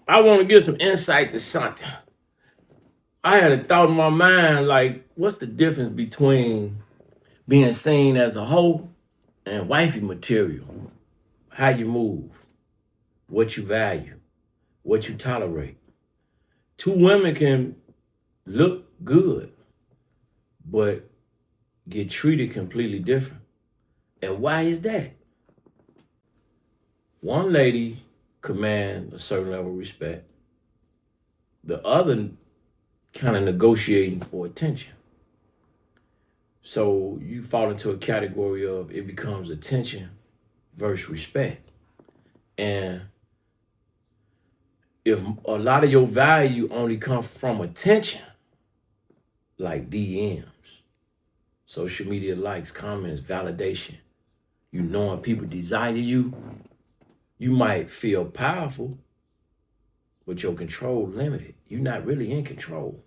I want to give some insight to something. I had a thought in my mind like, what's the difference between being seen as a hoe and wifey material? How you move, what you value, what you tolerate. Two women can look good, but get treated completely different. And why is that? One lady command a certain level of respect. The other kind of negotiating for attention. So you fall into a category of it becomes attention versus respect. And if a lot of your value only comes from attention, like DMs, social media likes, comments, validation, you knowing people desire you, you might feel powerful, but your control limited. You're not really in control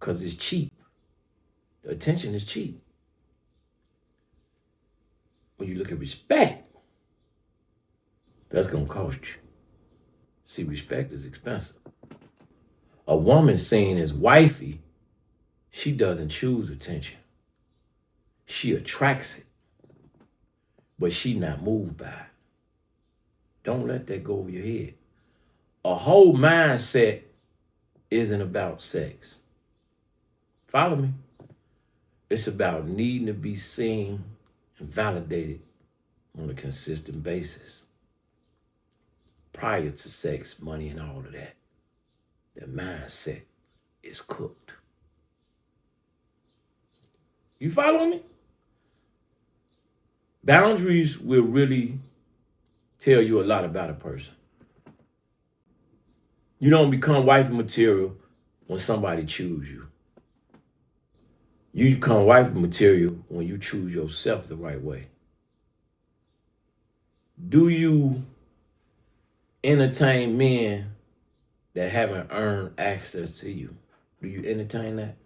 because it's cheap. The attention is cheap. When you look at respect, that's gonna cost you. See, respect is expensive. A woman seen as wifey, she doesn't choose attention. She attracts it, but she not moved by it. Don't let that go over your head. A whole mindset isn't about sex. Follow me? It's about needing to be seen and validated on a consistent basis. Prior to sex, money, and all of that, the mindset is cooked. You follow me? Boundaries will really tell you a lot about a person. You don't become wifey material when somebody chooses you. You become wifey material when you choose yourself the right way. Do you entertain men that haven't earned access to you? Do you entertain that?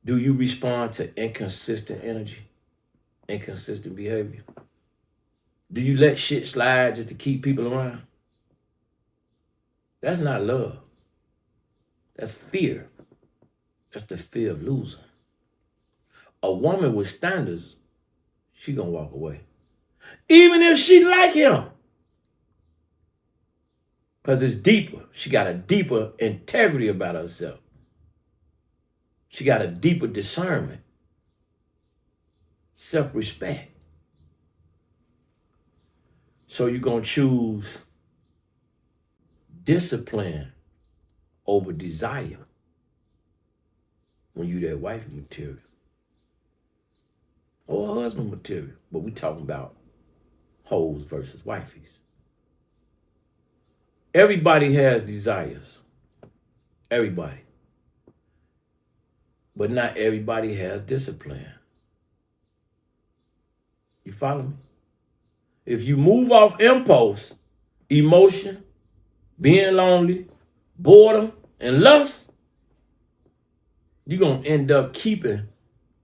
Do you respond to inconsistent energy, inconsistent behavior? Do you let shit slide just to keep people around? That's not love. That's fear. That's the fear of losing. A woman with standards, she gonna walk away. Even if she like him. Because it's deeper. She got a deeper integrity about herself. She got a deeper discernment. Self-respect. So you're gonna choose discipline over desire when you that wifey material or husband material. But we talking about hoes versus wifeys. Everybody has desires. Everybody. But not everybody has discipline. You follow me? If you move off impulse, emotion, being lonely, boredom, and lust, you're going to end up keeping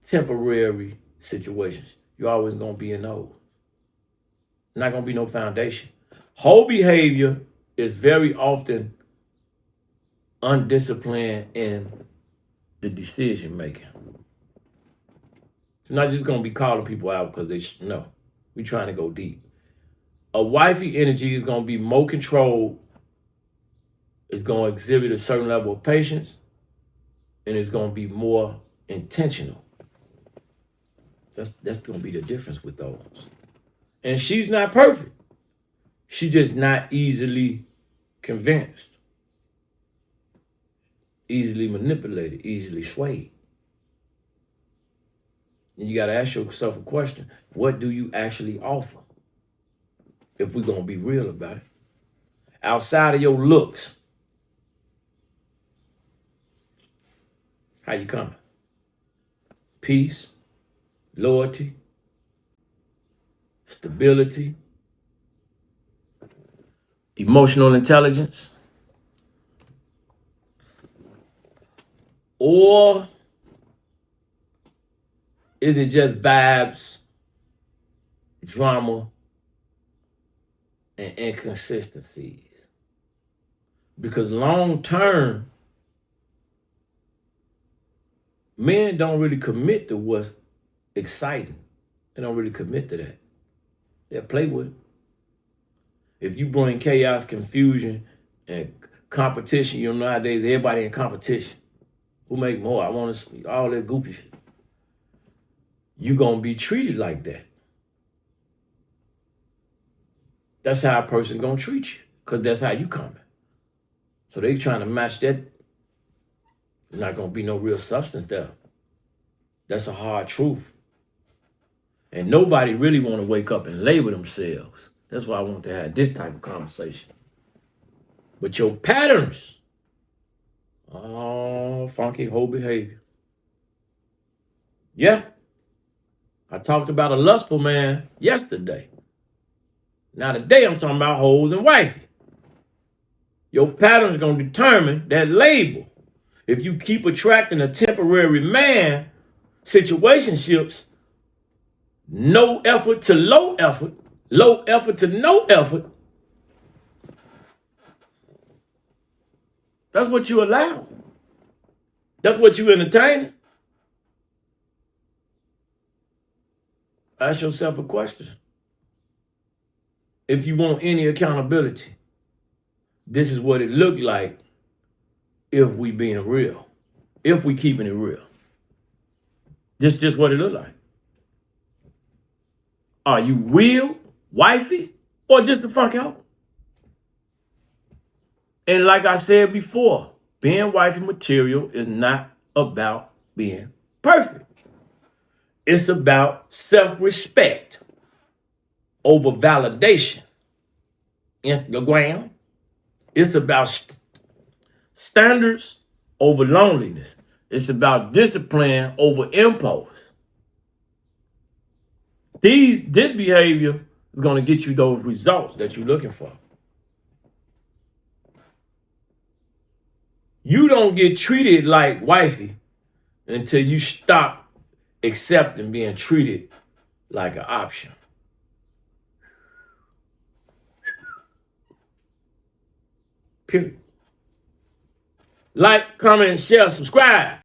temporary situations. You're always going to be in those. Not going to be no foundation. Whole behavior is very often undisciplined in the decision making. It's not just going to be calling people out because no. We're trying to go deep. A wifey energy is going to be more controlled. It's going to exhibit a certain level of patience, and it's going to be more intentional. That's going to be the difference with those. And she's not perfect. She's just not easily convinced, easily manipulated, easily swayed. And you got to ask yourself a question. What do you actually offer? If we're going to be real about it. Outside of your looks, how you coming? Peace, loyalty, stability, emotional intelligence, or is it just vibes, drama, and inconsistencies? Because long term, men don't really commit to what's exciting. They don't really commit to that. They'll play with it. If you bring chaos, confusion, and competition, you know, nowadays everybody in competition. Who make more? I want to see all that goofy shit. You gonna be treated like that. That's how a person gonna treat you, because that's how you coming. So they trying to match that. There's not gonna be no real substance there. That's a hard truth. And nobody really want to wake up and label themselves. That's why I want to have this type of conversation. But your patterns, oh, funky whole behavior. Yeah. I talked about a lustful man yesterday. Now today I'm talking about hoes and wifey. Your pattern's gonna determine that label. If you keep attracting a temporary man, situationships, no effort to low effort to no effort, that's what you allow. That's what you entertain. Ask yourself a question. If you want any accountability, this is what it looked like if we being real. If we keeping it real. This is just what it looked like. Are you real, wifey, or just a funky hoe? And like I said before, being wifey material is not about being perfect. It's about self-respect over validation. Instagram. It's about standards over loneliness. It's about discipline over impulse. This behavior is going to get you those results that you're looking for. You don't get treated like wifey until you stop accepting being treated like an option. Period. Like, comment, share, subscribe.